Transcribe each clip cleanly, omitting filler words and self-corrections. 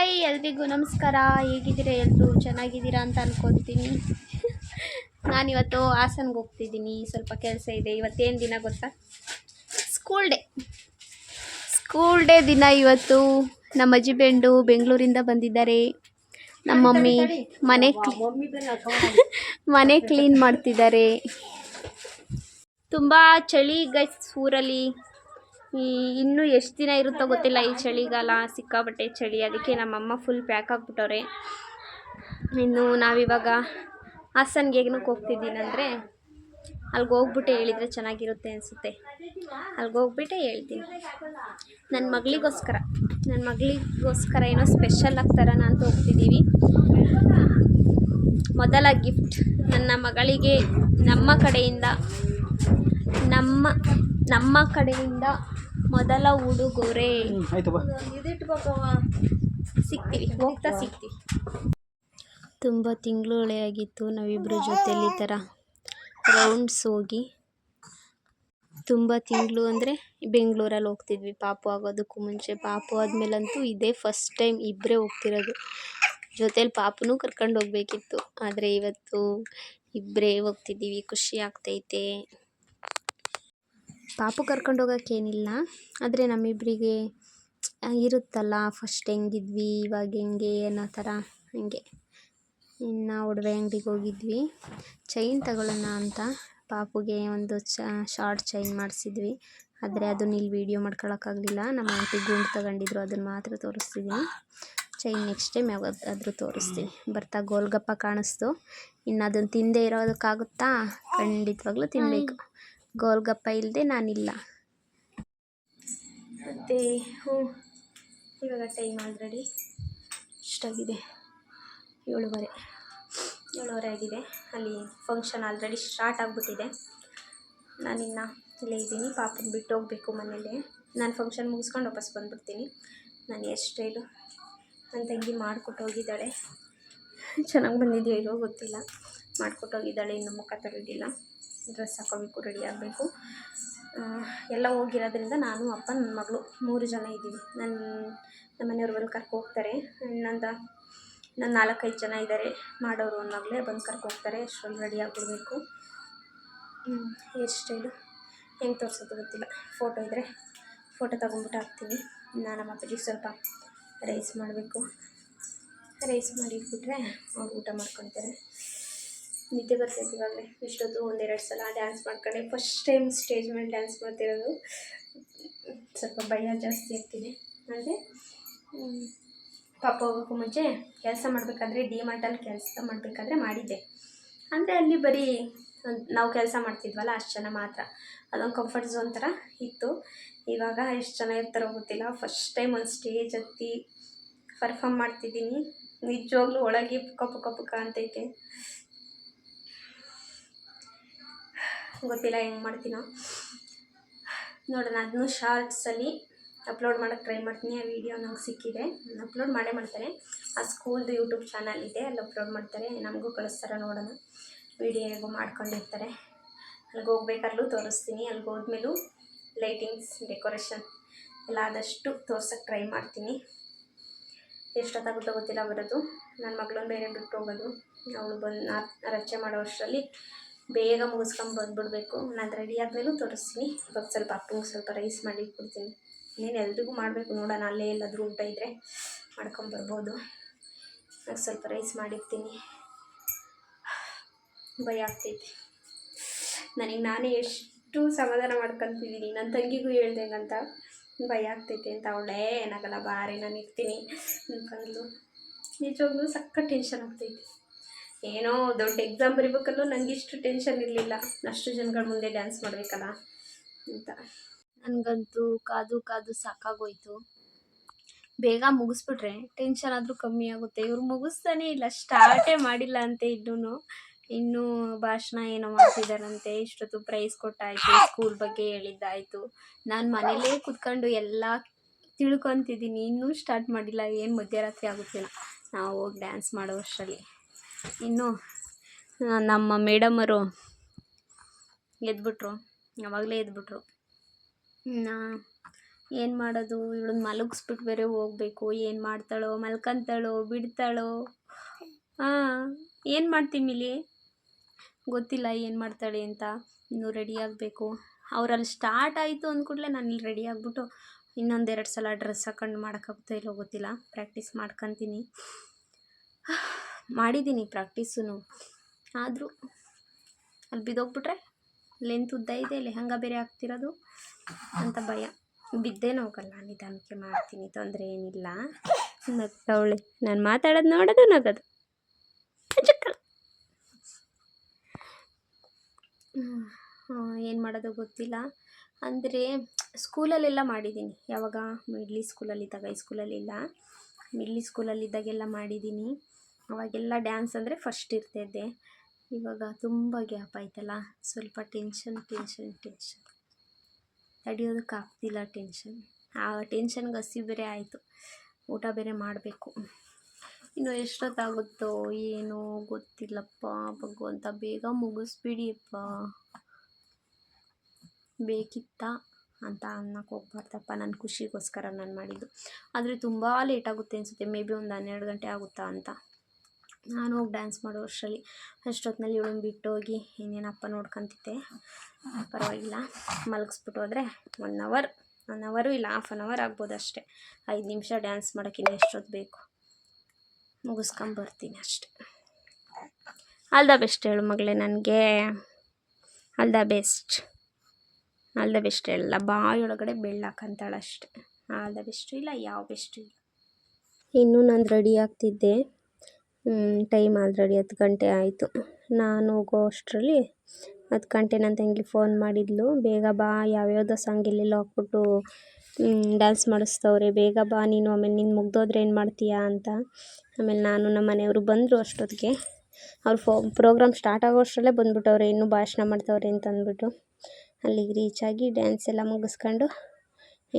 Hi ಎಲ್ರಿಗೂ ನಮಸ್ಕಾರ. ಹೇಗಿದ್ದೀರಾ? ಎಲ್ಲರೂ ಚೆನ್ನಾಗಿದ್ದೀರಾ ಅಂತ ಅನ್ಕೊತೀನಿ. ನಾನಿವತ್ತು ಹಾಸನ್ಗೆ ಹೋಗ್ತಿದ್ದೀನಿ. ಸ್ವಲ್ಪ ಕೆಲಸ ಇದೆ. ಇವತ್ತೇನು ದಿನ ಗೊತ್ತಾ? ಸ್ಕೂಲ್ ಡೇ ದಿನ ಇವತ್ತು. ನಮ್ಮ ಅಜ್ಜಿ ಬೆಂಡು ಬೆಂಗಳೂರಿಂದ ಬಂದಿದ್ದಾರೆ. ನಮ್ಮ ಮಮ್ಮಿ ಮನೆ ಕ್ಲೀನ್ ಮಾಡ್ತಿದ್ದಾರೆ. ತುಂಬ ಚಳಿ ಗೈಸ್ ಊರಲ್ಲಿ. ಇನ್ನೂ ಎಷ್ಟು ದಿನ ಇರುತ್ತೋ ಗೊತ್ತಿಲ್ಲ ಈ ಚಳಿಗಾಲ. ಸಿಕ್ಕಾಬಟ್ಟೆ ಚಳಿ. ಅದಕ್ಕೆ ನಮ್ಮಮ್ಮ ಫುಲ್ ಪ್ಯಾಕ್ ಆಗಿಬಿಟ್ಟವ್ರೆ. ಇನ್ನು ನಾವಿವಾಗ ಹಾಸನ್ಗೆ ಏನಕ್ಕೆ ಹೋಗ್ತಿದ್ದೀನಿ ಅಂದರೆ ಅಲ್ಲಿಗೆ ಹೋಗ್ಬಿಟ್ಟು ಹೇಳಿದರೆ ಚೆನ್ನಾಗಿರುತ್ತೆ ಅನಿಸುತ್ತೆ. ಅಲ್ಲಿಗೆ ಹೋಗ್ಬಿಟ್ಟೆ ಹೇಳ್ತೀನಿ. ನನ್ನ ಮಗಳಿಗೋಸ್ಕರ ಏನೋ ಸ್ಪೆಷಲ್ ಆಗ್ತಾರನ ಅಂತ ಹೋಗ್ತಿದ್ದೀವಿ. ಮೊದಲ ಗಿಫ್ಟ್ ನನ್ನ ಮಗಳಿಗೆ ನಮ್ಮ ಕಡೆಯಿಂದ ಮೊದಲ ಉಡುಗೊರೆ. ಸಿಗ್ತೀವಿ. ತುಂಬ ತಿಂಗಳುಗಳೇ ಆಗಿತ್ತು ನಾವಿಬ್ಬರು ಜೊತೆಲಿ ಈ ಥರ ರೌಂಡ್ಸ್ ಹೋಗಿ. ತುಂಬ ತಿಂಗಳು ಅಂದರೆ ಬೆಂಗಳೂರಲ್ಲಿ ಹೋಗ್ತಿದ್ವಿ ಪಾಪು ಆಗೋದಕ್ಕೂ ಮುಂಚೆ. ಪಾಪು ಆದಮೇಲಂತೂ ಇದೇ ಫಸ್ಟ್ ಟೈಮ್ ಇಬ್ಬರೇ ಹೋಗ್ತಿರೋದು. ಜೊತೇಲಿ ಪಾಪುನೂ ಕರ್ಕೊಂಡು ಹೋಗ್ಬೇಕಿತ್ತು, ಆದರೆ ಇವತ್ತು ಇಬ್ಬರೇ ಹೋಗ್ತಿದ್ದೀವಿ. ಖುಷಿ ಆಗ್ತೈತೆ. ಪಾಪು ಕರ್ಕೊಂಡು ಹೋಗೋಕ್ಕೇನಿಲ್ಲ, ಆದರೆ ನಮ್ಮಿಬ್ಬರಿಗೆ ಇರುತ್ತಲ್ಲ ಫಸ್ಟ್ ಹೆಂಗಿದ್ವಿ ಇವಾಗ ಹೆಂಗೆ ಅನ್ನೋ ಥರ ಹಂಗೆ. ಇನ್ನು ಒಡವೆ ಅಂಗಡಿಗೆ ಹೋಗಿದ್ವಿ. ಚೈನ್ ತಗೊಳ್ಳೋಣ ಅಂತ ಪಾಪುಗೆ ಒಂದು ಶಾರ್ಟ್ ಚೈನ್ ಮಾಡಿಸಿದ್ವಿ. ಆದರೆ ಅದನ್ನ ಇಲ್ಲಿ ವೀಡಿಯೋ ಮಾಡ್ಕೊಳಕ್ಕಾಗಲಿಲ್ಲ. ನಮ್ಮ ಆಂಟಿ ಗುಂಡು ತಗೊಂಡಿದ್ರು, ಅದನ್ನು ಮಾತ್ರ ತೋರಿಸ್ತಿದ್ದೀನಿ. ಚೈನ್ ನೆಕ್ಸ್ಟ್ ಟೈಮ್ ಯಾವಾಗಾದರೂ ತೋರಿಸ್ತೀನಿ. ಬರ್ತಾ ಗೋಲ್ಗಪ್ಪ ಕಾಣಿಸ್ತು. ಇನ್ನು ಅದನ್ನು ತಿಂದೇ ಇರೋದಕ್ಕಾಗುತ್ತಾ? ಖಂಡಿತವಾಗ್ಲೂ ತಿನ್ನಬೇಕು. ಗೋಲ್ಗಪ್ಪ ಇಲ್ಲದೆ ನಾನಿಲ್ಲ. ಮತ್ತು ಇವಾಗ ಟೈಮ್ ಆಲ್ರೆಡಿ ಎಷ್ಟಾಗಿದೆ? 7:30 ಆಗಿದೆ. ಅಲ್ಲಿ ಫಂಕ್ಷನ್ ಆಲ್ರೆಡಿ ಸ್ಟಾರ್ಟ್ ಆಗಿಬಿಟ್ಟಿದೆ. ನಾನಿನ್ನು ಇಲ್ಲೇ ಇದ್ದೀನಿ. ಪಾಪನ ಬಿಟ್ಟು ಹೋಗಬೇಕು ಮನೇಲಿ. ನಾನು ಫಂಕ್ಷನ್ ಮುಗಿಸ್ಕೊಂಡು ವಾಪಸ್ ಬಂದುಬಿಡ್ತೀನಿ. ನಾನು ಹೇರ್ ಸ್ಟೈಲು ನನ್ನ ತಂಗಿ ಮಾಡಿಕೊಟ್ಟು ಹೋಗಿದ್ದಾಳೆ. ಚೆನ್ನಾಗಿ ಬಂದಿದೆಯೋ ಇಲ್ಲೋ ಗೊತ್ತಿಲ್ಲ. ಮಾಡಿಕೊಟ್ಟು ಹೋಗಿದ್ದಾಳೆ. ಇನ್ನು ಮುಖ ತೊಳೆದಿಲ್ಲ. ಡ್ರೆಸ್ ಹಾಕೋಬೇಕು, ರೆಡಿ ಆಗಬೇಕು. ಎಲ್ಲ ಹೋಗಿರೋದ್ರಿಂದ ನಾನು ಅಪ್ಪ ನನ್ನ ಮಗಳು 3 ಜನ ಇದ್ದೀವಿ. ನಮ್ಮ ಮನೆಯವ್ರು ಬಂದು ಕರ್ಕೊ ಹೋಗ್ತಾರೆ. ನನ್ನ 4-5 ಜನ ಇದ್ದಾರೆ ಮಾಡೋರು. ಒಂದು ಮಗಳೇ ಬಂದು ಕರ್ಕೊ ಹೋಗ್ತಾರೆ. ಅಷ್ಟರಲ್ಲಿ ರೆಡಿ ಆಗಿಬಿಡ್ಬೇಕು. ಹೇರ್ ಸ್ಟೈಲು ಹೆಂಗೆ ತೋರಿಸೋದು ಗೊತ್ತಿಲ್ಲ. ಫೋಟೋ ಇದ್ದರೆ ಫೋಟೋ ತೊಗೊಂಡ್ಬಿಟ್ಟು ಹಾಕ್ತೀನಿ. ನಮ್ಮ ಅಪ್ಪಜಿಗೆ ಸ್ವಲ್ಪ ರೈಸ್ ಮಾಡಬೇಕು. ರೈಸ್ ಮಾಡಿ ಇಟ್ಬಿಟ್ರೆ ಅವ್ರು ಊಟ ಮಾಡ್ಕೊತಾರೆ. ನಿದ್ದೆ ಬರ್ತೈತೆ ಇವಾಗಲೇ. ಇಷ್ಟೊತ್ತು 1-2 ಸಲ ಡ್ಯಾನ್ಸ್ ಮಾಡ್ಕೊಂಡೆ. ಫಸ್ಟ್ ಟೈಮ್ ಸ್ಟೇಜ್ ಮೇಲೆ ಡ್ಯಾನ್ಸ್ ಮಾಡ್ತಿರೋದು. ಸ್ವಲ್ಪ ಭಯ ಜಾಸ್ತಿ ಆಗ್ತಿದೆ. ಅಂದರೆ ಪಾಪ ಹೋಗೋಕ್ಕೂ ಮುಂಚೆ ಕೆಲಸ ಮಾಡಬೇಕಾದ್ರೆ ಡಿಮಾರ್ಟಲ್ಲಿ ಕೆಲಸ ಮಾಡಬೇಕಾದ್ರೆ ಮಾಡಿದ್ದೆ. ಅಂದರೆ ಅಲ್ಲಿ ಬರೀ ನಾವು ಕೆಲಸ ಮಾಡ್ತಿದ್ವಲ್ಲ ಅಷ್ಟು ಜನ ಮಾತ್ರ. ಅದೊಂದು ಕಂಫರ್ಟ್ ಝೋನ್ ಥರ ಇತ್ತು. ಇವಾಗ ಎಷ್ಟು ಜನ ಇರ್ತಾರೋ ಗೊತ್ತಿಲ್ಲ. ಫಸ್ಟ್ ಟೈಮ್ ಒಂದು ಸ್ಟೇಜ್ ಹತ್ತಿ ಪರ್ಫಾರ್ಮ್ ಮಾಡ್ತಿದ್ದೀನಿ. ನಿಜವಾಗ್ಲೂ ಒಳಗೆ ಪುಕ್ಕ ಅಂತೈತೆ. ಗೊತ್ತಿಲ್ಲ ಹೆಂಗೆ ಮಾಡ್ತೀನೋ ನೋಡೋಣ. ಅದನ್ನು ಶಾರ್ಟ್ಸಲ್ಲಿ ಅಪ್ಲೋಡ್ ಮಾಡೋಕ್ಕೆ ಟ್ರೈ ಮಾಡ್ತೀನಿ. ಆ ವಿಡಿಯೋ ನಂಗೆ ಸಿಕ್ಕಿದೆ. ಅಪ್ಲೋಡ್ ಮಾಡ್ತಾರೆ. ಆ ಸ್ಕೂಲ್ದು ಯೂಟ್ಯೂಬ್ ಚಾನಲ್ ಇದೆ, ಅಲ್ಲಿ ಅಪ್ಲೋಡ್ ಮಾಡ್ತಾರೆ. ನಮಗೂ ಕಳಿಸ್ತಾರೆ. ನೋಡೋಣ. ವಿಡಿಯೋ ಹೇಗೋ ಮಾಡ್ಕೊಂಡಿರ್ತಾರೆ. ಅಲ್ಲಿಗೆ ಹೋಗ್ಬೇಕಾದ್ರೂ ತೋರಿಸ್ತೀನಿ. ಅಲ್ಲಿಗೆ ಹೋದ್ಮೇಲೂ ಲೈಟಿಂಗ್ಸ್, ಡೆಕೋರೇಷನ್ ಎಲ್ಲ ಆದಷ್ಟು ತೋರ್ಸೋಕ್ಕೆ ಟ್ರೈ ಮಾಡ್ತೀನಿ. ಎಷ್ಟೊತ್ತಾಗುತ್ತೋ ಗೊತ್ತಿಲ್ಲ ಬರೋದು. ನನ್ನ ಮಗಳನ್ನ ಬೇರೆ ಬಿಟ್ಟು ಹೋಗೋದು. ಅವಳು ಬಂದು ರಚೆ ಮಾಡೋ ಅಷ್ಟರಲ್ಲಿ ಬೇಗ ಮುಗಿಸ್ಕೊಂಡು ಬಂದುಬಿಡ್ಬೇಕು. ನಾನು ರೆಡಿ ಆದಮೇಲೂ ತೋರಿಸ್ತೀನಿ. ಇವಾಗ ಸ್ವಲ್ಪ ಅಪ್ಪಂಗೆ ಸ್ವಲ್ಪ ರೈಸ್ ಮಾಡಿ ಇಟ್ಬಿಡ್ತೀನಿ. ಇನ್ನೇನು ಎಲ್ರಿಗೂ ಮಾಡಬೇಕು. ನೋಡೋಣ, ಅಲ್ಲೇ ಎಲ್ಲಾದರೂ ಊಟ ಇದ್ದರೆ ಮಾಡ್ಕೊಂಬರ್ಬೋದು. ಸ್ವಲ್ಪ ರೈಸ್ ಮಾಡಿರ್ತೀನಿ. ಭಯ ಆಗ್ತೈತಿ ನನಗೆ. ನಾನೇ ಎಷ್ಟು ಸಮಾಧಾನ ಮಾಡ್ಕೊತಿದ್ದೀನಿ. ನನ್ನ ತಂಗಿಗೂ ಹೇಳ್ದಂಗಂತ ಭಯ ಆಗ್ತೈತೆ ಅಂತ. ಅವಳೇ ಏನಾಗಲ್ಲ ಬಾರೆ ನಾನು ಇರ್ತೀನಿ ಅಂತಂದ್ಲು. ನಿಜವಾಗ್ಲೂ ಸಕ್ಕ ಟೆನ್ಷನ್ ಆಗ್ತೈತಿ. ಏನೋ ದೊಡ್ಡ ಎಕ್ಸಾಮ್ ಬರಿಬೇಕಲ್ಲೂ ನನಗಿಷ್ಟು ಟೆನ್ಷನ್ ಇರಲಿಲ್ಲ. ಅಷ್ಟು ಜನಗಳ ಮುಂದೆ ಡ್ಯಾನ್ಸ್ ಮಾಡಬೇಕಲ್ಲ ಅಂತ. ನನಗಂತೂ ಕಾದು ಸಾಕಾಗೋಯ್ತು. ಬೇಗ ಮುಗಿಸ್ಬಿಟ್ರೆ ಟೆನ್ಷನ್ ಆದರೂ ಕಮ್ಮಿ ಆಗುತ್ತೆ. ಇವ್ರು ಮುಗಿಸ್ತಾನೆ ಇಲ್ಲ, ಸ್ಟಾರ್ಟೇ ಮಾಡಿಲ್ಲ ಅಂತೆ. ಇನ್ನೂ ಭಾಷಣ ಏನೋ ಮಾಡ್ತಿದ್ದಾರಂತೆ. ಇಷ್ಟೊತ್ತು ಪ್ರೈಸ್ ಕೊಟ್ಟಾಯಿತು, ಸ್ಕೂಲ್ ಬಗ್ಗೆ ಹೇಳಿದ್ದಾಯಿತು. ನಾನು ಮನೇಲೇ ಕೂತ್ಕೊಂಡು ಎಲ್ಲ ತಿಳ್ಕೊತಿದ್ದೀನಿ. ಇನ್ನೂ ಸ್ಟಾರ್ಟ್ ಮಾಡಿಲ್ಲ. ಏನು ಮಧ್ಯರಾತ್ರಿ ಆಗುತ್ತಿಲ್ಲ ನಾವು ಹೋಗಿ ಡ್ಯಾನ್ಸ್ ಮಾಡೋ ಅಷ್ಟರಲ್ಲಿ. ಇನ್ನು ನಮ್ಮ ಮೇಡಮರು ಎದ್ಬಿಟ್ರು. ಆವಾಗಲೇ ಎದ್ಬಿಟ್ರು. ಏನು ಮಾಡೋದು, ಇವಳನ್ನ ಮಲಗಿಸ್ಬಿಟ್ಟು ಬೇರೆ ಹೋಗಬೇಕು. ಏನು ಮಾಡ್ತಾಳೋ, ಮಲ್ಕೊಂತಾಳೋ, ಬಿಡ್ತಾಳೋ. ಹಾಂ, ಏನು ಮಾಡ್ತೀನಿ ಮಿಲಿ, ಗೊತ್ತಿಲ್ಲ ಏನು ಮಾಡ್ತಾಳೆ ಅಂತ. ಇನ್ನೂ ರೆಡಿ ಆಗಬೇಕು. ಅವರಲ್ಲಿ ಸ್ಟಾರ್ಟ್ ಆಯಿತು ಅಂದ್ಕೂಡಲೇ ನಾನು ಇಲ್ಲಿ ರೆಡಿ ಆಗಿಬಿಟ್ಟು ಇನ್ನೊಂದೆರಡು ಸಲ ಡ್ರೆಸ್ ಹಾಕೊಂಡು ಮಾಡೋಕ್ಕಾಗುತ್ತೋ ಇಲ್ಲೋ ಗೊತ್ತಿಲ್ಲ. ಪ್ರಾಕ್ಟೀಸ್ ಮಾಡ್ಕೊತೀನಿ. ಮಾಡಿದ್ದೀನಿ ಪ್ರಾಕ್ಟೀಸು, ಆದರೂ ಅಲ್ಲಿ ಬಿದ್ದೋಗ್ಬಿಟ್ರೆ ಲೆಂತ್ ಉದ್ದ ಇದೆ, ಲೆಹಂಗ ಬೇರೆ ಆಗ್ತಿರೋದು ಅಂತ ಭಯ. ಬಿದ್ದೇನೋ ಹೋಗಲ್ಲ, ನಿಧಾನಕ್ಕೆ ಮಾಡ್ತೀನಿ, ತೊಂದರೆ ಏನಿಲ್ಲ. ನಗ್ತಾವಳೆ, ನಾನು ಮಾತಾಡೋದು ನೋಡೋದು ನಗೋದು. ಏನು ಮಾಡೋದು ಗೊತ್ತಿಲ್ಲ. ಅಂದರೆ ಸ್ಕೂಲಲ್ಲೆಲ್ಲ ಮಾಡಿದ್ದೀನಿ. ಯಾವಾಗ ಮಿಡ್ಲಿ ಸ್ಕೂಲಲ್ಲಿದ್ದಾಗ, ಹೈಸ್ಕೂಲಲ್ಲಿಲ್ಲ, ಮಿಡ್ಲಿ ಸ್ಕೂಲಲ್ಲಿದ್ದಾಗೆಲ್ಲ ಮಾಡಿದ್ದೀನಿ. ಅವಾಗೆಲ್ಲ ಡ್ಯಾನ್ಸ್ ಅಂದರೆ ಫಸ್ಟ್ ಇರ್ತಿದ್ದೆ. ಇವಾಗ ತುಂಬ ಗ್ಯಾಪ್ ಆಯ್ತಲ್ಲ, ಸ್ವಲ್ಪ ಟೆನ್ಷನ್ ತಡೆಯೋದಕ್ಕಾಗ್ತಿಲ್ಲ. ಆ ಟೆನ್ಷನ್ಗೆ ಹಸಿ ಬೇರೆ ಆಯಿತು. ಊಟ ಬೇರೆ ಮಾಡಬೇಕು. ಇನ್ನು ಎಷ್ಟೊತ್ತಾಗುತ್ತೋ ಏನೋ ಗೊತ್ತಿಲ್ಲಪ್ಪ. ಭಗವಂತ ಬೇಗ ಮುಗಿಸ್ಬಿಡಿಯಪ್ಪ. ಬೇಕಿತ್ತ ಅಂತ ಅನ್ನಕ್ಕೆ ಹೋಗ್ಬಾರ್ದಪ್ಪ. ನನ್ನ ಖುಷಿಗೋಸ್ಕರ ನಾನು ಮಾಡಿದ್ದು. ಆದರೆ ತುಂಬ ಲೇಟಾಗುತ್ತೆ ಅನಿಸುತ್ತೆ. ಮೇ ಬಿ ಒಂದು 12 ಗಂಟೆ ಆಗುತ್ತಾ ಅಂತ. ನಾನು ಹೋಗಿ ಡ್ಯಾನ್ಸ್ ಮಾಡೋ ಅಷ್ಟರಲ್ಲಿ ಅಷ್ಟೊತ್ತಿನಲ್ಲಿ ಇವಳನ್ನ ಬಿಟ್ಟೋಗಿ ಇನ್ನೇನಪ್ಪ ನೋಡ್ಕೊತಿದ್ದೆ. ಪರವಾಗಿಲ್ಲ, ಮಲಗಿಸ್ಬಿಟ್ಟು ಹೋದರೆ 1 ಅವರು ಇಲ್ಲ 1/2 ಅವರ್ ಆಗ್ಬೋದು ಅಷ್ಟೇ. 5 ನಿಮಿಷ ಡ್ಯಾನ್ಸ್ ಮಾಡೋಕ್ಕಿಂತ ಎಷ್ಟೊತ್ತು ಬೇಕು, ಮುಗಿಸ್ಕೊಂಬರ್ತೀನಿ ಅಷ್ಟೆ. ಆಲ್ ದ ಬೆಸ್ಟ್ ಹೇಳು ಮಗಳೇ ನನಗೆ. ಆಲ್ ದ ಬೆಸ್ಟ್ ಹೇಳಲ್ಲ, ಬಾಯೊಳಗಡೆ ಬೆಳ್ಳಾಕಂತಾಳೆ ಅಷ್ಟೆ. ಆಲ್ ದ ಬೆಸ್ಟು ಇಲ್ಲ, ಯಾವ ಬೆಸ್ಟು ಇಲ್ಲ. ಇನ್ನೂ ನಾನು ರೆಡಿ ಆಗ್ತಿದ್ದೆ. ಟೈಮ್ ಆಲ್ರೆಡಿ 10 ಗಂಟೆ ಆಯಿತು. ನಾನು ಹೋಗೋ ಅಷ್ಟರಲ್ಲಿ 10 ಗಂಟೆ ನನ್ನ ತಂಗಿ ಫೋನ್ ಮಾಡಿದ್ಲು. ಬೇಗ ಬಾ, ಯಾವ್ಯಾವುದೋ ಸಾಂಗ್ ಎಲ್ಲೆಲ್ಲೋ ಹಾಕ್ಬಿಟ್ಟು ಡ್ಯಾನ್ಸ್ ಮಾಡಿಸ್ತವ್ರೆ, ಬೇಗ ಬಾ ನೀನು, ಆಮೇಲೆ ನೀನು ಮುಗ್ದೋದ್ರೆ ಏನು ಮಾಡ್ತೀಯಾ ಅಂತ. ಆಮೇಲೆ ನಾನು ನಮ್ಮ ಮನೆಯವರು ಬಂದರು ಅಷ್ಟೊತ್ತಿಗೆ. ಅವ್ರು ಪ್ರೋಗ್ರಾಮ್ ಸ್ಟಾರ್ಟ್ ಆಗೋ ಅಷ್ಟರಲ್ಲೇ ಬಂದ್ಬಿಟ್ಟವ್ರೆ, ಇನ್ನೂ ಭಾಷಣ ಮಾಡ್ತವ್ರೆ ಅಂತ ಅಂದ್ಬಿಟ್ಟು. ಅಲ್ಲಿಗೆ ರೀಚ್ ಆಗಿ ಡ್ಯಾನ್ಸ್ ಎಲ್ಲ ಮುಗಿಸ್ಕೊಂಡು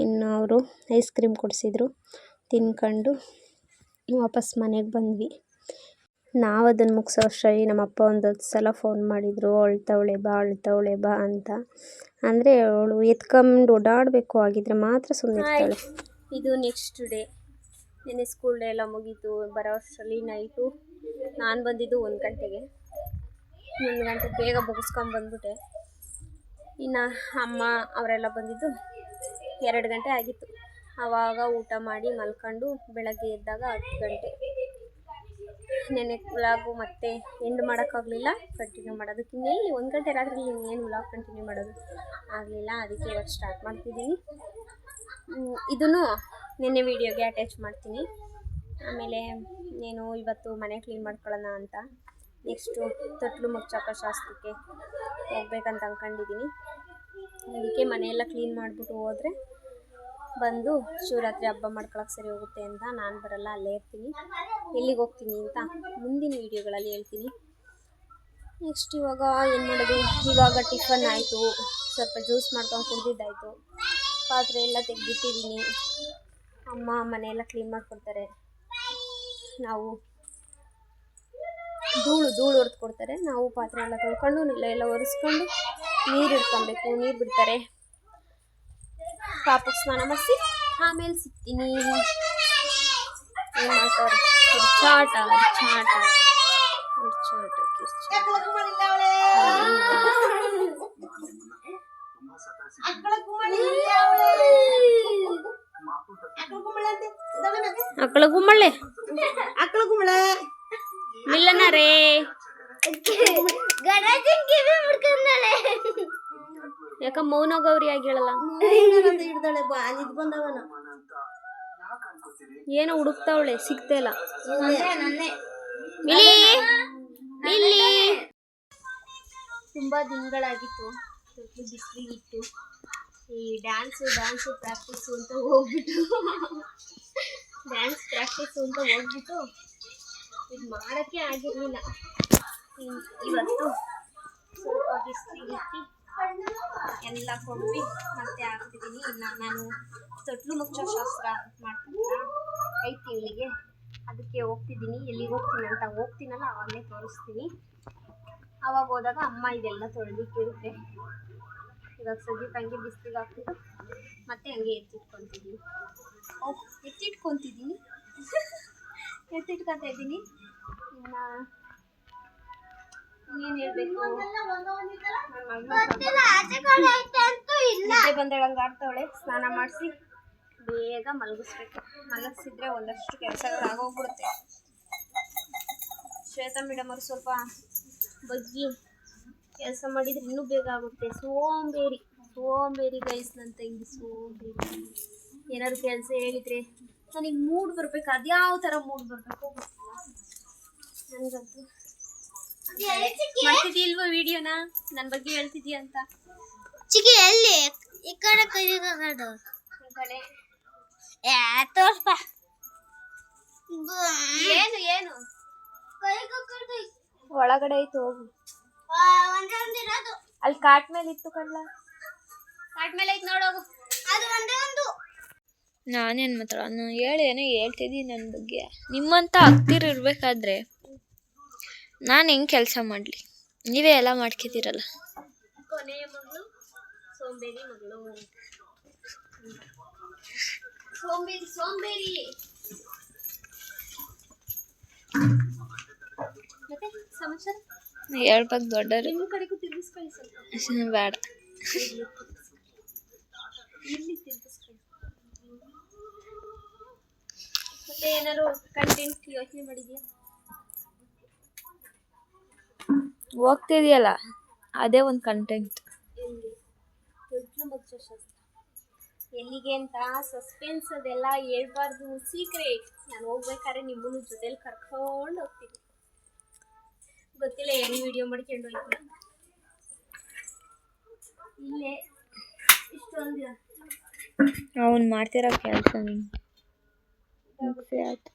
ಇನ್ನು ಅವರು ಐಸ್ ಕ್ರೀಮ್ ಕೊಡಿಸಿದ್ರು, ತಿನ್ಕೊಂಡು ವಾಪಸ್ ಮನೆಗೆ ಬಂದ್ವಿ. ನಾವು ಅದನ್ನು ಮುಗಿಸೋ ಅಷ್ಟರಲ್ಲಿ ನಮ್ಮಪ್ಪ ಒಂದು 10 ಸಲ ಫೋನ್ ಮಾಡಿದರು, ಅಳ್ತವಳೆ ಬಾ ಅಂತ. ಅಂದರೆ ಅವಳು ಎತ್ಕೊಂಡು ಓಡಾಡಬೇಕು, ಆಗಿದ್ರೆ ಮಾತ್ರ ಸುಮ್ಮನೆ ಇರ್ತಾಳೆ. ಇದು ನೆಕ್ಸ್ಟ್ ಡೇ. ನೆನ್ನೆ ಸ್ಕೂಲ್ ಡೇ ಎಲ್ಲ ಮುಗೀತು. ಬರೋ ಅಷ್ಟರಲ್ಲಿ ನೈಟು. ನಾನು ಬಂದಿದ್ದು 1 ಗಂಟೆಗೆ. 1 ಗಂಟೆಗೆ ಬೇಗ ಮುಗಿಸ್ಕೊಂಬಂದ್ಬಿಟ್ಟೆ. ಇನ್ನು ಅಮ್ಮ ಅವರೆಲ್ಲ ಬಂದಿದ್ದು 2 ಗಂಟೆ ಆಗಿತ್ತು. ಆವಾಗ ಊಟ ಮಾಡಿ ಮಲ್ಕೊಂಡು ಬೆಳಗ್ಗೆ ಎದ್ದಾಗ 10 ಗಂಟೆ. ನೆನ್ನೆ ವ್ಲಾಗು ಮತ್ತೆ ಎಂಡ್ ಮಾಡೋಕ್ಕಾಗಲಿಲ್ಲ, ಕಂಟಿನ್ಯೂ ಮಾಡೋದಕ್ಕೆ ಇನ್ನೇನು 1 ಗಂಟೆ ರಾತ್ರಿ ಇನ್ನೇನು ವ್ಲಾಗ್ ಕಂಟಿನ್ಯೂ ಮಾಡೋದು ಆಗಲಿಲ್ಲ. ಅದಕ್ಕೆ ಇವತ್ತು ಸ್ಟಾರ್ಟ್ ಮಾಡ್ತಿದ್ದೀನಿ. ಇದನ್ನು ನೆನ್ನೆ ವೀಡಿಯೋಗೆ ಅಟ್ಯಾಚ್ ಮಾಡ್ತೀನಿ. ಆಮೇಲೆ నేను ಇವತ್ತು ಮನೆ ಕ್ಲೀನ್ ಮಾಡ್ಕೊಳ್ಳೋಣ ಅಂತ. ನೆಕ್ಸ್ಟು ತೊಟ್ಲು ಮುಚ್ಚಾಕೋ ಶಾಸ್ತ್ರಕ್ಕೆ ಹೋಗ್ಬೇಕಂತ ಅಂದ್ಕೊಂಡಿದ್ದೀನಿ. ಅದಕ್ಕೆ ಮನೆಯೆಲ್ಲ ಕ್ಲೀನ್ ಮಾಡಿಬಿಟ್ಟು ಹೋದರೆ ಬಂದು ಶಿವರಾತ್ರಿ ಹಬ್ಬ ಮಾಡ್ಕೊಳಕ್ಕೆ ಸರಿ ಹೋಗುತ್ತೆ ಅಂತ. ನಾನು ಬರಲ್ಲ, ಅಲ್ಲೇ ಇರ್ತೀನಿ. ಎಲ್ಲಿಗೆ ಹೋಗ್ತೀನಿ ಅಂತ ಮುಂದಿನ ವೀಡಿಯೋಗಳಲ್ಲಿ ಹೇಳ್ತೀನಿ. ನೆಕ್ಸ್ಟ್ ಇವಾಗ ಏನು ಮಾಡೋದು, ಇವಾಗ ಟಿಫನ್ ಆಯಿತು, ಸ್ವಲ್ಪ ಜ್ಯೂಸ್ ಮಾಡ್ಕೊಂಡು ಕುಡಿದಿದ್ದಾಯಿತು, ಪಾತ್ರೆ ಎಲ್ಲ ತೆಗೆದಿಟ್ಟಿದ್ದೀನಿ. ಅಮ್ಮ ಮನೆಯೆಲ್ಲ ಕ್ಲೀನ್ ಮಾಡಿಕೊಡ್ತಾರೆ. ನಾವು ಧೂಳು ಹೊಡೆದು ಕೊಡ್ತಾರೆ. ನಾವು ಪಾತ್ರೆ ಎಲ್ಲ ತೊಳ್ಕೊಂಡು ಎಲ್ಲ ಒರೆಸ್ಕೊಂಡು ನೀರು ಇಟ್ಕೊಬೇಕು. ನೀರು ಬಿಡ್ತಾರೆ. ಪಾಪಕ್ಕೆ ಸ್ನಾನ ಮಾಡಿಸಿ ಆಮೇಲೆ ಸಿಗ್ತೀನಿ. ಏನು ಮಾಡ್ತಾರೆ, ಕಿರ್ಚಾಟ. ಅಕ್ಕಳ ಗುಮ್ಮಳೆ ಮಿಲ್ಲನ ರೇ ಯಾಕ ಮೌನ ಗೌರಿ ಆಗಿ ಹೇಳಲ್ಲ. ಏನೋ ಹುಡುಕ್ತಾವಳೆ, ಸಿಗ್ತೇಲ್ಲ. ತುಂಬ ದಿನಗಳಾಗಿತ್ತು ಬಿಸಿಲಿಗಿತ್ತು. ಈ ಡ್ಯಾನ್ಸು ಪ್ರಾಕ್ಟೀಸು ಅಂತ ಹೋಗ್ಬಿಟ್ಟು ಇದು ಮಾಡೋಕ್ಕೆ ಆಗಿರಲಿಲ್ಲ. ಇವತ್ತು ಸ್ವಲ್ಪ ಬಿಸಿಲಿಗಿಟ್ಟು ಎಲ್ಲ ಕೊಂಡ್ವಿ ಮತ್ತೆ ಹಾಕ್ತಿದ್ದೀನಿ. ಇನ್ನು ನಾನು ತೊಟ್ಲು ಮುಚ್ಚೋ ಶಾಸ್ತ್ರ ಮಾಡ್ತಿದ್ದೀನ 5 ತಿಂಗಳಿಗೆ, ಅದಕ್ಕೆ ಹೋಗ್ತಿದ್ದೀನಿ. ಎಲ್ಲಿಗೆ ಹೋಗ್ತೀನಿ ಅಂತ ಹೋಗ್ತೀನಲ್ಲ ಆವಾಗಲೇ ತೋರಿಸ್ತೀನಿ. ಆವಾಗ ಹೋದಾಗ ಅಮ್ಮ ಇದೆಲ್ಲ ತೊಳೆದಿಟ್ಟಿರುತ್ತೆ. ಇವಾಗ ಸದ್ಯಕ್ಕೆ ಹಂಗೆ ಬಿಸಿಲಿಗೆ ಹಾಕ್ಬಿಟ್ಟು ಮತ್ತೆ ಹಂಗೆ ಎತ್ತಿಟ್ಕೊತಿದ್ದೀನಿ. ಎತ್ತಿಟ್ಕೊತಿದ್ದೀನಿ ಎತ್ತಿಟ್ಕೊತಾ ಇದ್ದೀನಿ. ಇನ್ನೇನು ಹೇಳಬೇಕು, ನಿದ್ದೆ ಬಂದೇಳಂಗೆ ಆಡ್ತಾವಳೆ. ಸ್ನಾನ ಮಾಡಿಸಿ ಬೇಗ ಮಲಗಿಸ್ಬೇಕು. ಮಲಗಿಸಿದ್ರೆ ಒಂದಷ್ಟು ಕೆಲಸಗಳು ಆಗೋಗ್ಬಿಡುತ್ತೆ. ಶ್ವೇತಾ ಮೇಡಮ್ ಅವರು ಸ್ವಲ್ಪ ಬಗ್ಗಿ ಕೆಲಸ ಮಾಡಿದರೆ ಇನ್ನೂ ಬೇಗ ಆಗುತ್ತೆ. ಸೋಂಬೇರಿ ಗೈಸ್, ನನ್ನ ತಂಗಿ ಸೋಂಬೇರಿ. ಏನಾದ್ರು ಕೆಲಸ ಹೇಳಿದರೆ ನನಗೆ ಮೂಡ್ ಬರಬೇಕು. ಅದ್ಯಾವ ಥರ ಮೂಡ್ ಬರಬೇಕು ಗೊತ್ತಿಲ್ಲ ನನಗಂತೂ. ಮಾಡ್ತಿದ್ದೀಲ್ವ ವಿಡಿಯೋನ ನನ್ನ ಬಗ್ಗೆ ಹೇಳ್ತಿದ್ದೀಯ ಅಂತ? ಚಿಕ್ಕಿ ಎಲ್ಲಿ ಈ ಕಡೆ ಕಡೆ ತೋರ್ಸ್ಪ. ಏನು ಒಳಗಡೆ ಐತೆ, ಹೋಗು. ಅಲ್ಲಿ ಕಾಟ್ ಮೇಲೆ ಇತ್ತು ಕಣ್ಲ, ಕಾಟ್ ಮೇಲೆ ಐತೆ ನೋಡೋಗು. ನಾನೇನು ಮಾತಾಡ ಏನೋ ಹೇಳ್ತಿದ್ದೀನಿ ನನ್ನ ಬಗ್ಗೆ. ನಿಮ್ಮಂತ ಆಗ್ತಿರ್ಬೇಕಾದ್ರೆ ನಾನು ಹೆಂಗೆ ಕೆಲಸ ಮಾಡಲಿ? ನೀವೇ ಎಲ್ಲ ಮಾಡ್ತಿದ್ದೀರಲ್ಲ. ಕೊನೆಯ ಮಗಳು ಸೋಂಬೇರಿ ಮಗಳು. ಸೋಂಬೇರಿ ಮತ್ತೆ ಸಮಾಚಾರ ಹೇಳ್ಬೇಕು ದೊಡ್ಡರು. ನಿಮ್ಮ ಕಡೆಗೂ ತಿರ್ಗಿಸ್ಕೊಳ್ಳಿ ಸ್ವಲ್ಪ. ಬೇಡ, ಇಲ್ಲಿ ತಿರ್ಗಿಸ್ಕೊಳ್ಳಿ. ಮತ್ತೆ ಏನಾದ್ರು ಕಂಟೆಂಟ್ ಯೋಚನೆ ಮಾಡಿದ್ಯಾ? ಹೋಗ್ತಿದೆಯಲ್ಲ ಅದೇ ಒಂದು ಕಂಟೆಂಟ್. ಎಲ್ಲಿಗೆ ಅಂತ ಸಸ್ಪೆನ್ಸ್ ಅದೆಲ್ಲ ಹೇಳ್ಬಾರ್ದು, ಸೀಕ್ರೆಟ್. ನಾನು ಹೋಗ್ಬೇಕಾದ್ರೆ ನಿಮ್ಮನ್ನು ಜೊತೆಲಿ ಕರ್ಕೊಂಡು ಹೋಗ್ತೀನಿ. ಗೊತ್ತಿಲ್ಲ ಹೆಂಗ್ ವಿಡಿಯೋ ಮಾಡ್ಕೊಂಡು ಹೋಗ್ತೀನಿ. ಇಲ್ಲೇ ಇಷ್ಟೊಂದು ಅವ್ನು ಮಾಡ್ತಿರೋ ಕೆಲಸ ಆಯ್ತು.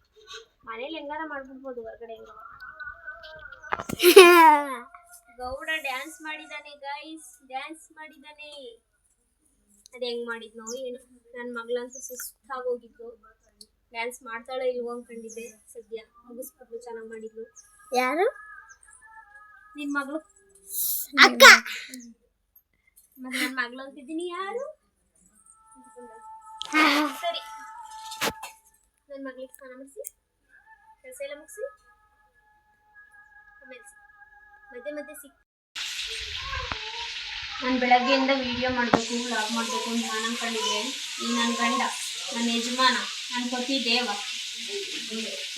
ಮನೇಲಿ ಹೆಂಗಾರ ಮಾಡ್ಬಿಡ್ಬೋದು, ಹೊರಗಡೆ ಹೆಂಗಾರ. ಗೌಡ ಡ್ಯಾನ್ಸ್ ಮಾಡಿದಾನೆ ಗೈಸ್, ಡ್ಯಾನ್ಸ್ ಮಾಡಿದಾನೆ. ಅದು ಹೆಂಗ್ ಮಾಡಿದ್ನೋ ಏನು. ನನ್ನ ಮಗಳಂತೂ ಸುಸ್ತಾಗೋಗಿದ್ದು. ಡ್ಯಾನ್ಸ್ ಮಾಡ್ತಾಳೋ ಇಲ್ವೋ ಅನ್ಕೊಂಡಿದ್ದೆ. ಸದ್ಯ ಮುಗಿಸ್ಬಿಟ್ಟು ಚೆನ್ನಾಗಿ ಮಾಡಿದ್ಲು. ಯಾರು? ನಿನ್ ಮಗಳು ಅಕ್ಕ. ಮತ್ತೆ ನನ್ನ ಮಗಳು ಅಂತಿದ್ದೀನಿ. ಯಾರು? ಸರಿ, ನನ್ನ ಮಗಳಿಗೆ ಸ್ನಾನ ಮಾಡಿಸಿ ಕೆಲಸ ಎಲ್ಲ ಮುಗಿಸಿ ಮಧ್ಯೆ ಸಿಕ್. ನಾನು ಬೆಳಗ್ಗೆಯಿಂದ ವಿಡಿಯೋ ಮಾಡಬೇಕು, ವ್ಲಾಗ್ ಮಾಡಬೇಕು ಅಂತ ನಾನು ಅನ್ಕೊಂಡಿದ್ದೆ. ಈ ನನ್ನ ಗಂಡ, ನನ್ನ ಯಜಮಾನ, ನನ್ನ ಪತಿ ದೇವ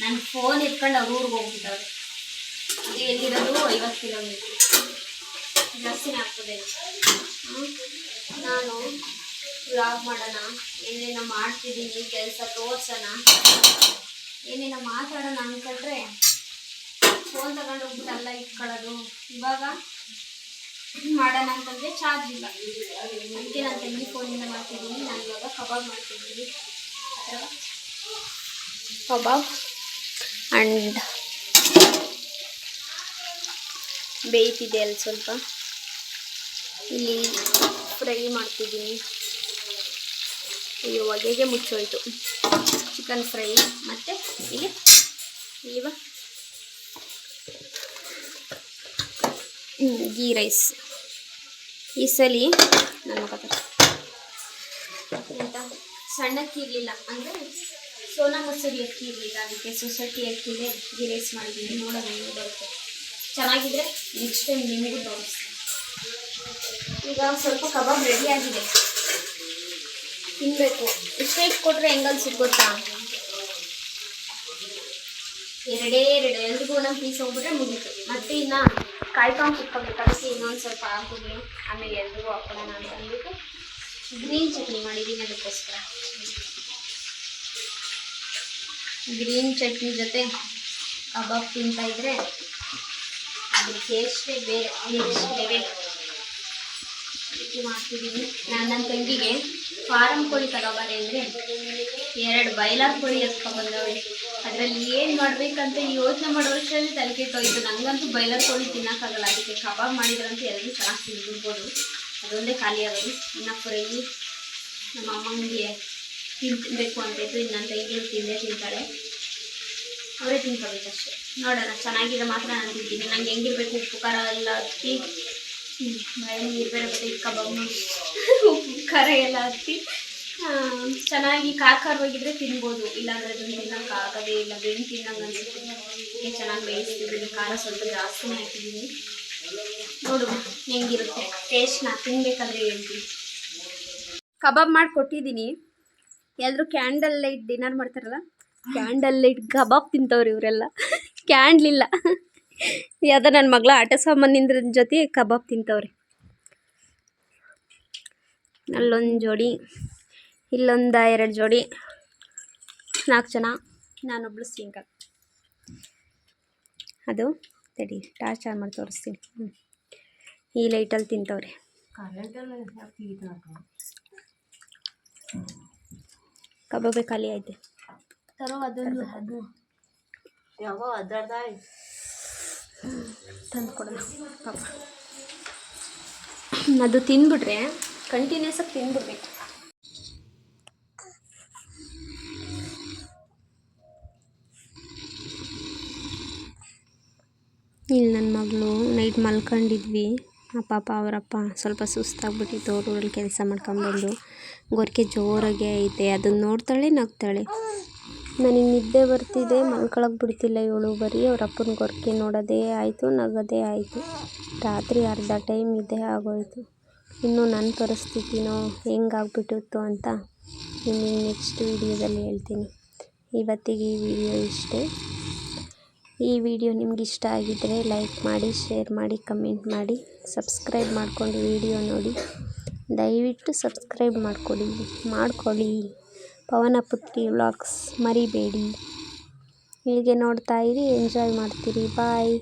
ನನ್ನ ಫೋನ್ ಎತ್ಕೊಂಡು ಅವ್ರ ಊರಿಗೆ ಹೋಗ್ಬಿಟ್ಟವ್ರೆ. ಅದು ಎಲ್ಲಿರೋದು 50 ಕಿಲೋಮೀಟ್ರ್, ಜಾಸ್ತಿನೇ ಆಗ್ತದೆ. ನಾನು ವ್ಲಾಗ್ ಮಾಡೋಣ, ಏನೇನೋ ಮಾಡ್ತಿದ್ದೀನಿ, ಕೆಲಸ ತೋರ್ಸೋಣ, ಏನೇನೋ ಮಾತಾಡೋಣ ಅಂದ್ಕೊಂಡ್ರೆ ಫೋನ್ ತಗೊಂಡು ಹೋಗ್ಬಿಟ್ಟು ಎಲ್ಲ ಇಟ್ಕೊಳ್ಳೋದು. ಇವಾಗ ಮಾಡೋಣ ಅಂತಂದರೆ ಚಾರ್ಜ್ ಇಲ್ಲ. ಅದಕ್ಕೆ ನಾನು ತಂಗಿ ಫೋನಿಂದ ಮಾಡ್ತಿದ್ದೀನಿ. ನಾನು ಇವಾಗ ಕಬಾಬ್ ಮಾಡ್ತಿದ್ದೀನಿ. ಕಬಾಬ್ ಆ್ಯಂಡ್ ಬೇಯ್ತಿದೆ ಅಲ್ಲಿ ಸ್ವಲ್ಪ. ಇಲ್ಲಿ ಫ್ರೈ ಮಾಡ್ತಿದ್ದೀನಿ. ಅಯ್ಯೋ ಹೊಗೆಗೆ ಮುಚ್ಚೋಯ್ತು. ಚಿಕನ್ ಫ್ರೈ ಮತ್ತು ಇಲ್ಲಿವ ಗೀ ರೈಸ್. ಈ ಸಲ ನನ್ನ ಎಂತ ಸಣ್ಣಕ್ಕಿ ಇರಲಿಲ್ಲ, ಅಂದರೆ ಸೋನಾ ಮಸೂರಿ ಅಕ್ಕಿ ಇರಲಿಲ್ಲ. ಅದಕ್ಕೆ ಸೊಸೈಟಿ ಅಕ್ಕಿಗೆ ಗೀ ರೈಸ್ ಮಾಡಿದ್ದೀನಿ. ನೋಡೋಣ ಹೆಂಗೆ ಬರುತ್ತೆ. ಚೆನ್ನಾಗಿದ್ರೆ ನೆಕ್ಸ್ಟ್ ಟೈಮ್ ನಿಮಗೂ ತೋರಿಸ್ತೀನಿ. ಈಗ ಸ್ವಲ್ಪ ಕಬಾಬ್ ರೆಡಿ ಆಗಿದೆ, ತಿನ್ನಬೇಕು. ಇಷ್ಟೇ ಕೊಟ್ಟರೆ ಹೆಂಗಲ್ಸಿ ಗೊತ್ತಾ? ಎರಡೇ ಎಲ್ರಿಗೂ ಒಂದೊಂದು ಪೀಸ್ ಹೋಗ್ಬಿಟ್ರೆ ಮುಗೀತು. ಮತ್ತೆ ಇನ್ನು ಕಾಯ್ಕೊಂಡು ಕುತ್ಕೋಬೇಕು. ಅದಕ್ಕೆ ಇನ್ನೊಂದು ಸ್ವಲ್ಪ ಹಾಕಿದ್ವಿ, ಆಮೇಲೆ ಎಲ್ರಿಗೂ ಹಾಕೋಣ ಅಂತ ಅಂದ್ಬಿಟ್ಟು ಗ್ರೀನ್ ಚಟ್ನಿ ಮಾಡಿದ್ದೀನಿ. ಅದಕ್ಕೋಸ್ಕರ ಗ್ರೀನ್ ಚಟ್ನಿ ಜೊತೆ ಕಬಾಬ್ ತಿಂತಾಯಿದ್ರೆ ಅದ್ರ ಟೇಸ್ಟೇ ಬೇರೆ, ನೆಕ್ಸ್ಟ್ ಲೆವೆಲ್. ಅದಕ್ಕೆ ಮಾಡ್ತಿದ್ದೀನಿ. ನನ್ನ ತಂಗಿಗೆ ಫಾರಮ್ ಕೋಳಿ ತಗೊಬಾರೆ ಅಂದರೆ 2 ಬಾಯ್ಲರ್ ಕೋಳಿ ಎತ್ಕೊಬಂದವಳೆ. ಅದರಲ್ಲಿ ಏನು ಮಾಡಬೇಕಂತ ಯೋಚನೆ ಮಾಡೋಷ್ಟರಲ್ಲಿ ತಲೆ ಕೆಟ್ಟೋಯ್ತು. ನನಗಂತೂ ಬಾಯ್ಲರ್ ಕೋಳಿ ತಿನ್ನೋಕ್ಕಾಗಲ್ಲ. ಅದಕ್ಕೆ ಕಬಾಬ್ ಮಾಡಿದ್ರಂತೂ ಎಲ್ಲರೂ ಚೆನ್ನಾಗಿ ತಿಂದ್ಬಿಡ್ಬೋದು. ಅದೊಂದೇ ಖಾಲಿ ಆಗೋದು. ಇನ್ನು ಫ್ರೈ ನಮ್ಮ ಅಮ್ಮನಿಗೆ ತಿನ್ನಬೇಕು ಅಂತಿದ್ದು. ಇನ್ನು ನನ್ನ ತಂಗಿ ತಿಂತಾಳೆ, ಅವರೇ ತಿನ್ಕೋಬೇಕಷ್ಟೆ. ನೋಡೋಣ, ಚೆನ್ನಾಗಿರೋ ಮಾತ್ರ ನಾನು ತಿಂತೀನಿ. ನಂಗೆ ಹೆಂಗಿರ್ಬೇಕು, ಉಪ್ಪು ಖಾರ ಎಲ್ಲ ಹತ್ತಿ ಬಾಯಿ ನೀರು ಬೇರೆ ಬರ್ತೈತೆ ಕಬಾಬ್ ನೋಡಿ ಖಾರ ಎಲ್ಲ ಹತ್ತಿ ಚೆನ್ನಾಗಿ ಖಾರವಾಗಿದ್ರೆ ತಿನ್ಬೋದು, ಇಲ್ಲಾಂದರೆ ಅದನ್ನು ತಿನ್ನೋಕ್ಕಾಗೋದೇ ಇಲ್ಲ, ಬೆಣ್ಣೆ ತಿನ್ನಂಗೆ ಅನಿಸುತ್ತೆ. ಅದಕ್ಕೆ ಚೆನ್ನಾಗಿ ಬೇಯಿಸ್ತಿದ್ದೀನಿ, ಖಾರ ಸ್ವಲ್ಪ ಜಾಸ್ತಿನೇ ಹಾಕಿದ್ದೀನಿ. ನೋಡು ಹೆಂಗಿರುತ್ತೆ ಟೇಸ್ಟ್, ನಾ ತಿನ್ಬೇಕಾದ್ರೆ ಹೇಳ್ತೀನಿ. ಕಬಾಬ್ ಮಾಡಿ ಕೊಟ್ಟಿದ್ದೀನಿ, ಎಲ್ಲರೂ ಕ್ಯಾಂಡಲ್ ಲೈಟ್ ಡಿನ್ನರ್ ಮಾಡ್ತಾರಲ್ಲ, ಕ್ಯಾಂಡಲ್ ಲೈಟ್ ಕಬಾಬ್ ತಿಂತವ್ರು ಇವರೆಲ್ಲ. ಕ್ಯಾಂಡ್ಲಿಲ್ಲ, ಯಾವುದೋ ನನ್ನ ಮಗಳ ಆಟ ಸಾಮಾನಿಂದ್ರ ಜೊತೆ ಕಬಾಬ್ ತಿಂತವ್ರೆ. ಅಲ್ಲೊಂದು ಜೋಡಿ, ಇಲ್ಲೊಂದು 2 ಜೋಡಿ, 4 ಜನ, ನಾನೊಬ್ಳು ಸಿಂಗಲ್. ಅದು ತಡಿ ಟಾರ್ಚ್ ಆನ್ ಮಾಡಿ ತೋರಿಸ್ತೀನಿ. ಈ ಲೈಟಲ್ಲಿ ತಿಂತವ್ರೆ. ಕಬಾಬೆ ಖಾಲಿ ಐತೆ, ತರೋ ಅದೊಂದು ಅದು ಯಾವ ತಂದು ಕೊಡೋಣ ಪಾಪ. ಅದು ತಿಂದ್ಬಿಟ್ರೆ ಕಂಟಿನ್ಯೂಸ್ ಆಗಿ ತಿಂದ್ಬಿಡ್ಬೇಕು. ಇಲ್ಲಿ ನನ್ನ ಮಗಳು ನೈಟ್ ಮಲ್ಕೊಂಡಿದ್ವಿ, ಪಾಪ ಅವರಪ್ಪ ಸ್ವಲ್ಪ ಸುಸ್ತಾಗ್ಬಿಟ್ಟಿತ್ತು, ಊರಲ್ಲಿ ಕೆಲಸ ಮಾಡ್ಕೊಂಬಂದು. ಗೊರಕೆ ಜೋರಾಗೆ ಐತೆ, ಅದನ್ನು ನೋಡ್ತಾಳೆ ನಗ್ತಾಳೆ. ನನಗೆ ನಿದ್ದೆ ಬರ್ತಿದೆ, ಮಲ್ಕೊಳಕ್ಕೆ ಬಿಡ್ತಿಲ್ಲ ಇವಳು. ಬರೀ ಅವ್ರ ಅಪ್ಪನ ಗೊರಕೆ ನೋಡೋದೇ ಆಯಿತು, ನಗೋದೇ ಆಯಿತು. ರಾತ್ರಿ ಅರ್ಧ ಟೈಮ್ ನಿದ್ದೆ ಆಗೋಯಿತು. ಇನ್ನು ನನ್ನ ಪರಿಸ್ಥಿತಿನೋ ಹೆಂಗಾಗ್ಬಿಟ್ಟಿತ್ತು ಅಂತ ನಿಮಗೆ ನೆಕ್ಸ್ಟ್ ವಿಡಿಯೋದಲ್ಲಿ ಹೇಳ್ತೀನಿ. ಇವತ್ತಿಗೆ ಈ ವಿಡಿಯೋ ಇಷ್ಟೇ. ಈ ವಿಡಿಯೋ ನಿಮ್ಗೆ ಇಷ್ಟ ಆಗಿದ್ದರೆ ಲೈಕ್ ಮಾಡಿ, ಶೇರ್ ಮಾಡಿ, ಕಮೆಂಟ್ ಮಾಡಿ, ಸಬ್ಸ್ಕ್ರೈಬ್ ಮಾಡ್ಕೊಂಡು ವಿಡಿಯೋ ನೋಡಿ. ದಯವಿಟ್ಟು ಸಬ್ಸ್ಕ್ರೈಬ್ ಮಾಡ್ಕೊಳ್ಳಿ. ಪವನಪುತ್ರಿ ವ್ಲಾಗ್ಸ್ ಮರಿಬೇಡಿ. ಹೀಗೆ ನೋಡ್ತಾ ಇರಿ, ಎಂಜಾಯ್ ಮಾಡ್ತೀರಿ. ಬಾಯ್.